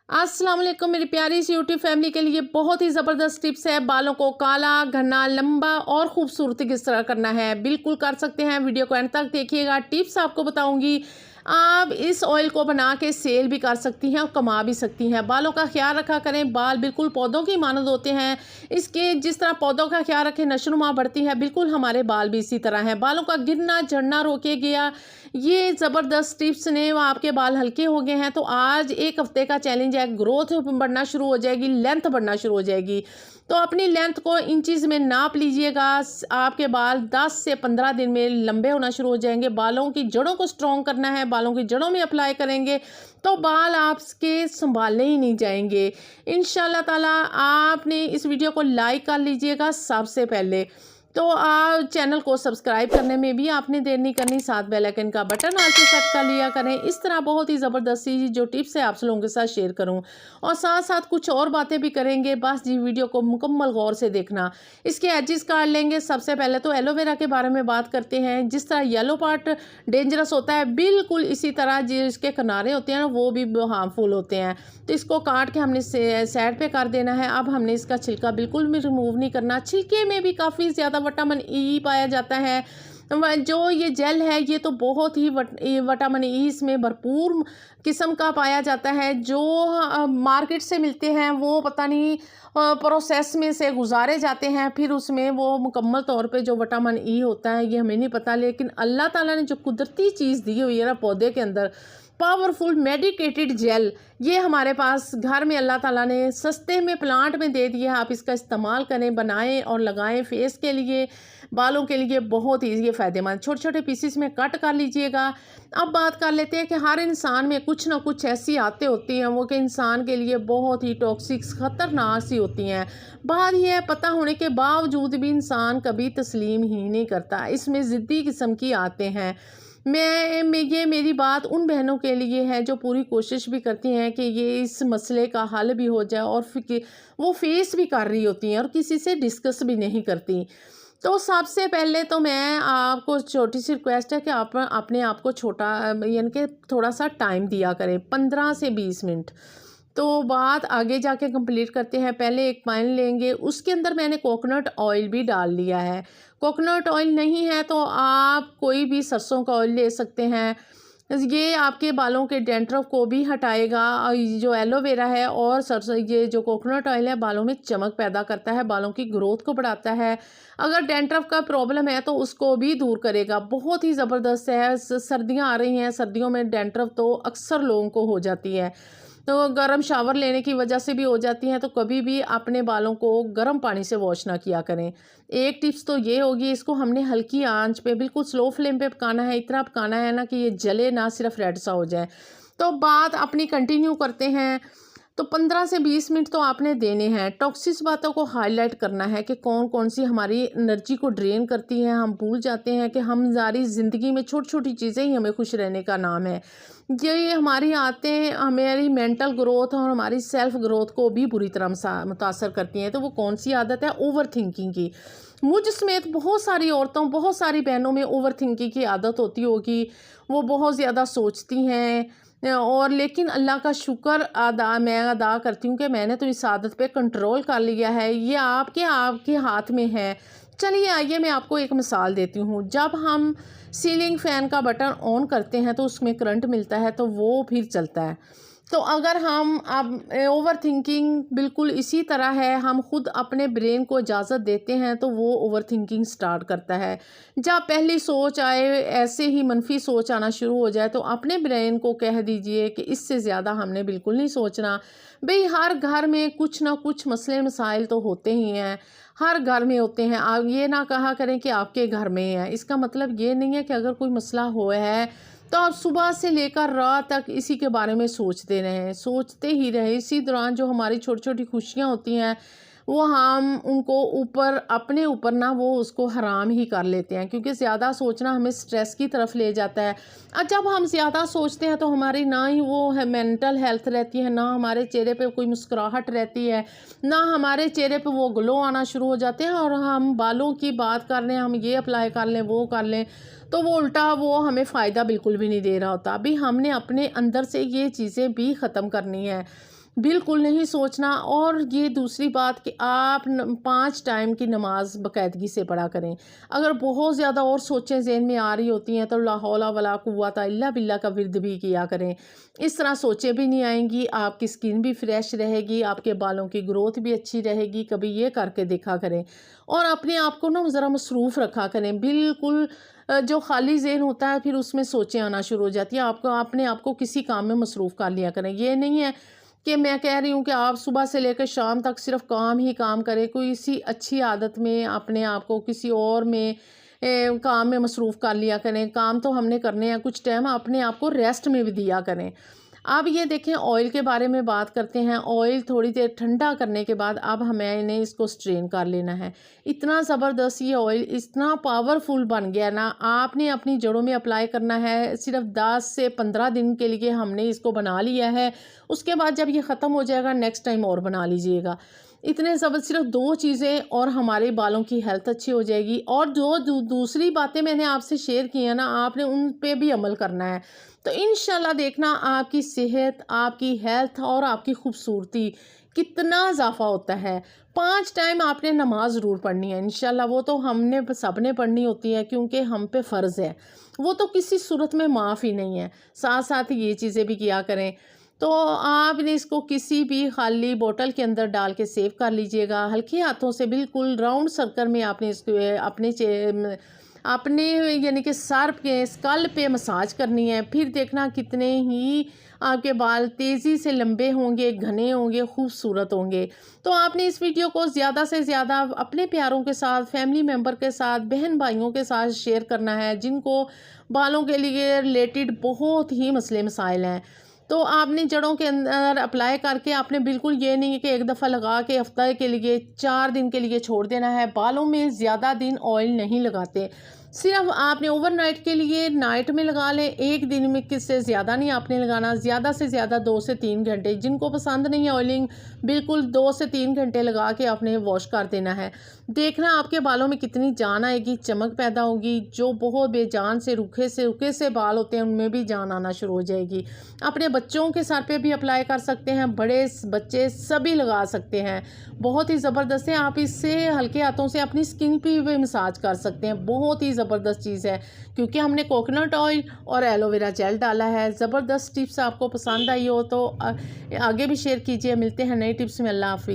अस्सलाम वालेकुम मेरी प्यारी सी यूट्यूब फैमिली के लिए बहुत ही ज़बरदस्त टिप्स है। बालों को काला, घना, लंबा और खूबसूरत किस तरह करना है, बिल्कुल कर सकते हैं। वीडियो को एंड तक देखिएगा, टिप्स आपको बताऊंगी। आप इस ऑयल को बना के सेल भी कर सकती हैं और कमा भी सकती हैं। बालों का ख्याल रखा करें, बाल बिल्कुल पौधों की मानद होते हैं। इसके जिस तरह पौधों का ख्याल रखें, नशोनुमा बढ़ती है, बिल्कुल हमारे बाल भी इसी तरह हैं। बालों का गिरना झड़ना रोकेगा ये ज़बरदस्त टिप्स ने, वो आपके बाल हल्के हो गए हैं तो आज एक हफ्ते का चैलेंज है। ग्रोथ बढ़ना शुरू हो जाएगी, लेंथ बढ़ना शुरू हो जाएगी। तो अपनी लेंथ को इंचज़ में नाप लीजिएगा। आपके बाल 10 से 15 दिन में लंबे होना शुरू हो जाएंगे। बालों की जड़ों को स्ट्रॉन्ग करना है, बालों की जड़ों में अप्लाई करेंगे तो बाल आपके संभालने ही नहीं जाएंगे इंशाल्लाह ताला। आपने इस वीडियो को लाइक कर लीजिएगा सबसे पहले, तो आप चैनल को सब्सक्राइब करने में भी आपने देर नहीं करनी, साथ बेल आइकन का बटन आके सेट कर लिया करें। इस तरह बहुत ही ज़बरदस्त जो टिप्स है आप लोगों के साथ शेयर करूं और साथ साथ कुछ और बातें भी करेंगे। बस जी वीडियो को मुकम्मल गौर से देखना। इसके एजेस काट लेंगे। सबसे पहले तो एलोवेरा के बारे में बात करते हैं। जिस तरह येलो पार्ट डेंजरस होता है, बिल्कुल इसी तरह जिसके किनारे होते हैं ना वो भी हार्मफुल होते हैं। तो इसको काट के हमने साइड पे कर देना है। अब हमने इसका छिलका बिल्कुल भी रिमूव नहीं करना। छिलके में भी काफ़ी ज़्यादा विटामिन ई पाया जाता है। जो ये जेल है ये तो बहुत ही विटामिन ई इसमें भरपूर किस्म का पाया जाता है। जो मार्केट से मिलते हैं वो पता नहीं प्रोसेस में से गुजारे जाते हैं, फिर उसमें वो मुकम्मल तौर पे जो विटामिन ई होता है ये हमें नहीं पता। लेकिन अल्लाह ताला ने जो कुदरती चीज़ दी हुई है ना पौधे के अंदर, पावरफुल मेडिकेटेड जेल, ये हमारे पास घर में अल्लाह ताला ने सस्ते में प्लांट में दे दिया है। आप इसका इस्तेमाल करें, बनाएं और लगाएं। फेस के लिए, बालों के लिए बहुत ही ये फ़ायदेमंद। छोटे छोटे पीसीस में कट कर लीजिएगा। अब बात कर लेते हैं कि हर इंसान में कुछ ना कुछ ऐसी आदतें होती हैं वो कि इंसान के लिए बहुत ही टॉक्सिक ख़तरनाक सी होती हैं। बात यह है, पता होने के बावजूद भी इंसान कभी तस्लीम ही नहीं करता। इसमें ज़िद्दी किस्म की आदतें हैं। ये मेरी बात उन बहनों के लिए है जो पूरी कोशिश भी करती हैं कि ये इस मसले का हल भी हो जाए और फिर वो फेस भी कर रही होती हैं और किसी से डिस्कस भी नहीं करती। तो सबसे पहले तो मैं आपको छोटी सी रिक्वेस्ट है कि आप अपने आप को छोटा यानी कि थोड़ा सा टाइम दिया करें, 15 से 20 मिनट। तो बात आगे जाके कंप्लीट करते हैं। पहले एक पैन लेंगे, उसके अंदर मैंने कोकोनट ऑयल भी डाल लिया है। कोकोनट ऑयल नहीं है तो आप कोई भी सरसों का ऑयल ले सकते हैं। ये आपके बालों के डैंड्रफ को भी हटाएगा। और जो एलोवेरा है और सरसों, ये जो कोकोनट ऑयल है बालों में चमक पैदा करता है, बालों की ग्रोथ को बढ़ाता है। अगर डैंड्रफ का प्रॉब्लम है तो उसको भी दूर करेगा। बहुत ही ज़बरदस्त है। सर्दियाँ आ रही हैं, सर्दियों में डैंड्रफ तो अक्सर लोगों को हो जाती है, तो गर्म शावर लेने की वजह से भी हो जाती हैं। तो कभी भी अपने बालों को गर्म पानी से वॉश ना किया करें। एक टिप्स तो ये होगी, इसको हमने हल्की आंच पे बिल्कुल स्लो फ्लेम पे पकाना है। इतना पकाना है ना कि ये जले ना, सिर्फ रेड सा हो जाए। तो बात अपनी कंटिन्यू करते हैं। तो 15 से 20 मिनट तो आपने देने हैं। टॉक्सिक बातों को हाईलाइट करना है कि कौन कौन सी हमारी एनर्जी को ड्रेन करती हैं। हम भूल जाते हैं कि हम सारी ज़िंदगी में छोटी छोटी चीज़ें ही हमें खुश रहने का नाम है। ये हमारी आदतें हमारी मेंटल ग्रोथ और हमारी सेल्फ ग्रोथ को भी बुरी तरह मुतासर करती हैं। तो वो कौन सी आदत है? ओवर थिंकिंग की। मुझ समेत बहुत सारी औरतों, बहुत सारी बहनों में ओवर थिंकिंग की आदत होती होगी। वो बहुत ज़्यादा सोचती हैं और लेकिन अल्लाह का शुक्र मैं अदा करती हूँ कि मैंने तो इस आदत पे कंट्रोल कर लिया है। ये आपके हाथ में है। चलिए आइए मैं आपको एक मिसाल देती हूँ। जब हम सीलिंग फ़ैन का बटन ऑन करते हैं तो उसमें करंट मिलता है तो वो फिर चलता है। तो अगर हम अब ओवर थिंकिंग बिल्कुल इसी तरह है, हम खुद अपने ब्रेन को इजाज़त देते हैं तो वो ओवर थिंकिंग स्टार्ट करता है। जब पहली सोच आए, ऐसे ही मनफी सोच आना शुरू हो जाए तो अपने ब्रेन को कह दीजिए कि इससे ज़्यादा हमने बिल्कुल नहीं सोचना। भाई हर घर में कुछ ना कुछ मसले मसाइल तो होते ही हैं, हर घर में होते हैं। आप ये ना कहा करें कि आपके घर में है। इसका मतलब ये नहीं है कि अगर कोई मसला हुआ है तो आप सुबह से लेकर रात तक इसी के बारे में सोचते रहें, सोचते ही रहें। इसी दौरान जो हमारी छोटी छोटी खुशियाँ होती हैं वो हम उनको अपने ऊपर ना वो उसको हराम ही कर लेते हैं, क्योंकि ज़्यादा सोचना हमें स्ट्रेस की तरफ ले जाता है। और जब हम ज़्यादा सोचते हैं तो हमारी ना ही वो है मेंटल हेल्थ रहती है, ना हमारे चेहरे पे कोई मुस्कुराहट रहती है, ना हमारे चेहरे पे वो ग्लो आना शुरू हो जाते हैं। और हम बालों की बात कर लें, हम ये अप्लाई कर लें, वो कर लें, तो वो उल्टा वो हमें फ़ायदा बिल्कुल भी नहीं दे रहा होता। अभी हमने अपने अंदर से ये चीज़ें भी ख़त्म करनी है। बिल्कुल नहीं सोचना। और ये दूसरी बात कि आप 5 टाइम की नमाज बाकायदगी से पढ़ा करें। अगर बहुत ज़्यादा और सोचें ज़हन में आ रही होती हैं तो ला हौला वला कुव्वता इल्ला बिल्ला का विर्द भी किया करें। इस तरह सोचें भी नहीं आएंगी, आपकी स्किन भी फ्रेश रहेगी, आपके बालों की ग्रोथ भी अच्छी रहेगी। कभी ये करके देखा करें और अपने आप को ना ज़रा मसरूफ़ रखा करें। बिल्कुल जो खाली ज़हन होता है फिर उसमें सोचें आना शुरू हो जाती हैं। आपको अपने आप को किसी काम में मसरूफ़ कर लिया करें। ये नहीं है कि मैं कह रही हूँ कि आप सुबह से लेकर शाम तक सिर्फ काम ही काम करें। कोई इसी अच्छी आदत में अपने आप को किसी और में काम में मसरूफ़ कर लिया करें। काम तो हमने करने हैं, कुछ टाइम अपने आप को रेस्ट में भी दिया करें। अब ये देखें, ऑयल के बारे में बात करते हैं। ऑयल थोड़ी देर ठंडा करने के बाद अब हमें इसको स्ट्रेन कर लेना है। इतना ज़बरदस्त ये ऑयल इतना पावरफुल बन गया ना, आपने अपनी जड़ों में अप्लाई करना है। सिर्फ 10 से 15 दिन के लिए हमने इसको बना लिया है। उसके बाद जब ये ख़त्म हो जाएगा नेक्स्ट टाइम और बना लीजिएगा। इतने सब सिर्फ 2 चीज़ें और हमारे बालों की हेल्थ अच्छी हो जाएगी। और जो दूसरी बातें मैंने आपसे शेयर की हैं ना, आपने उन पे भी अमल करना है। तो इंशाल्लाह देखना आपकी सेहत, आपकी हेल्थ और आपकी खूबसूरती कितना इजाफा होता है। 5 टाइम आपने नमाज ज़रूर पढ़नी है इंशाल्लाह। वो तो हमने सब ने पढ़नी होती है क्योंकि हम पे फ़र्ज़ है। वो तो किसी सूरत में माफ़ ही नहीं है। साथ साथ ये चीज़ें भी किया करें। तो आपने इसको किसी भी खाली बोतल के अंदर डाल के सेव कर लीजिएगा। हल्के हाथों से बिल्कुल राउंड सर्कल में आपने इसको अपने यानी कि सर पे स्कल पे मसाज करनी है। फिर देखना कितने ही आपके बाल तेज़ी से लंबे होंगे, घने होंगे, खूबसूरत होंगे। तो आपने इस वीडियो को ज़्यादा से ज़्यादा अपने प्यारों के साथ, फैमिली मेम्बर के साथ, बहन भाइयों के साथ शेयर करना है जिनको बालों के लिए रिलेटेड बहुत ही मसले मसाइल हैं। तो आपने जड़ों के अंदर अप्लाई करके आपने बिल्कुल ये नहीं है कि एक दफ़ा लगा के हफ्ते के लिए 4 दिन के लिए छोड़ देना है। बालों में ज़्यादा दिन ऑयल नहीं लगाते। सिर्फ आपने ओवरनाइट के लिए नाइट में लगा लें। एक दिन में किससे ज़्यादा नहीं आपने लगाना। ज़्यादा से ज़्यादा 2 से 3 घंटे। जिनको पसंद नहीं है ऑयलिंग, बिल्कुल 2 से 3 घंटे लगा के आपने वॉश कर देना है। देखना आपके बालों में कितनी जान आएगी, चमक पैदा होगी। जो बहुत बेजान से रूखे से बाल होते हैं उनमें भी जान आना शुरू हो जाएगी। अपने बच्चों के सर पे भी अप्लाई कर सकते हैं, बड़े बच्चे सभी लगा सकते हैं। बहुत ही ज़बरदस्त है। आप इससे हल्के हाथों से अपनी स्किन पे भी मसाज कर सकते हैं। बहुत ही ज़बरदस्त चीज़ है क्योंकि हमने कोकोनट ऑयल और एलोवेरा जेल डाला है। ज़बरदस्त टिप्स आपको पसंद आई हो तो आगे भी शेयर कीजिए। मिलते हैं नई टिप्स में। अल्लाह हाफिज़।